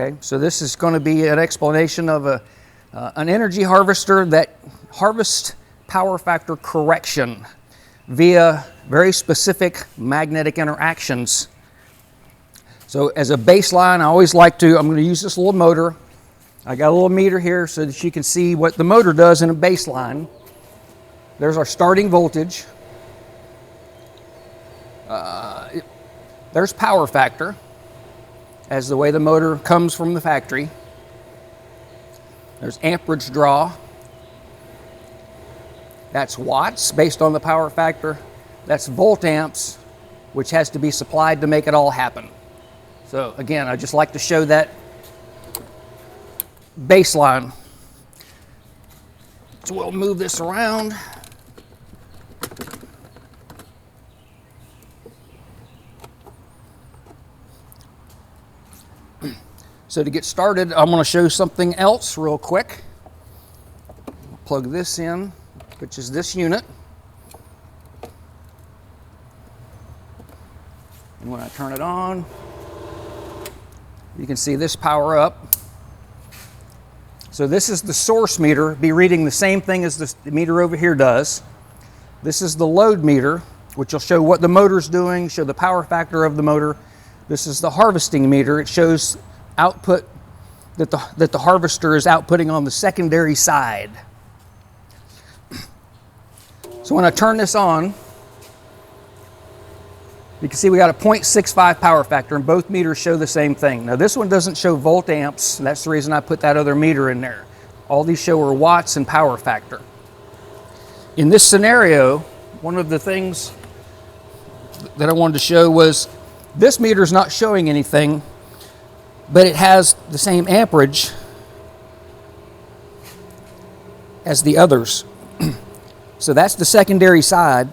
Okay, so this is going to be an explanation of an energy harvester that harvests power factor correction via very specific magnetic interactions. So as a baseline, I always like to, I'm going to use this little motor. I got a little meter here so that you can see what the motor does in a baseline. There's our starting voltage. There's power factor, as the way the motor comes from the factory. There's amperage draw. That's watts based on the power factor. That's volt amps, which has to be supplied to make it all happen. So again, I just like to show that baseline. So we'll move this around. So to get started, I'm going to show something else real quick. Plug this in, which is this unit. And when I turn it on, you can see this power up. So this is the source meter, be reading the same thing as the meter over here does. This is the load meter, which will show what the motor's doing, show the power factor of the motor. This is the harvesting meter. It shows output that the harvester is outputting on the secondary side. So when I turn this on, you can see we got a 0.65 power factor, and both meters show the same thing. Now this one doesn't show volt amps, and that's the reason I put that other meter in there. All these show are watts and power factor. In this scenario, one of the things that I wanted to show was this meter is not showing anything, but it has the same amperage as the others. So that's the secondary side.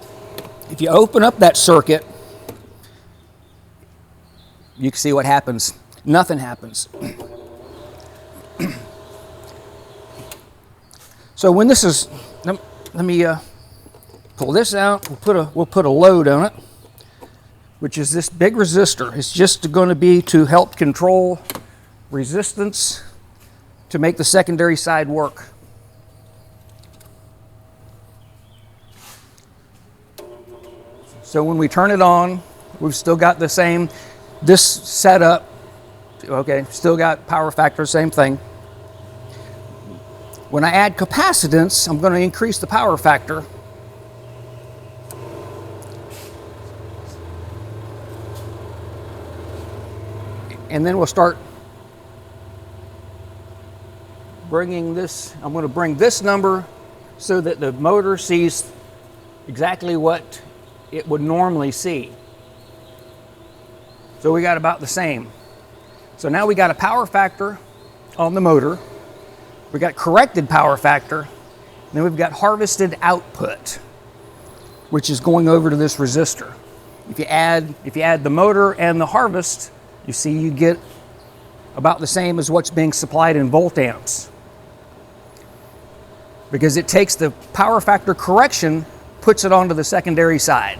If you open up that circuit, you can see what happens. Nothing happens. So when this is, let me pull this out. We'll put a load on it, which is this big resistor. It's just going to be to help control resistance to make the secondary side work. So when we turn it on, we've still got the same, this setup, okay, still got power factor, same thing. When I add capacitance, I'm going to increase the power factor. And then we'll start bringing this, I'm going to bring this number so that the motor sees exactly what it would normally see. So we got about the same. So now we got a power factor on the motor. We got corrected power factor. And then we've got harvested output, which is going over to this resistor. If you add the motor and the harvest, you see you get about the same as what's being supplied in volt amps. Because it takes the power factor correction, puts it onto the secondary side.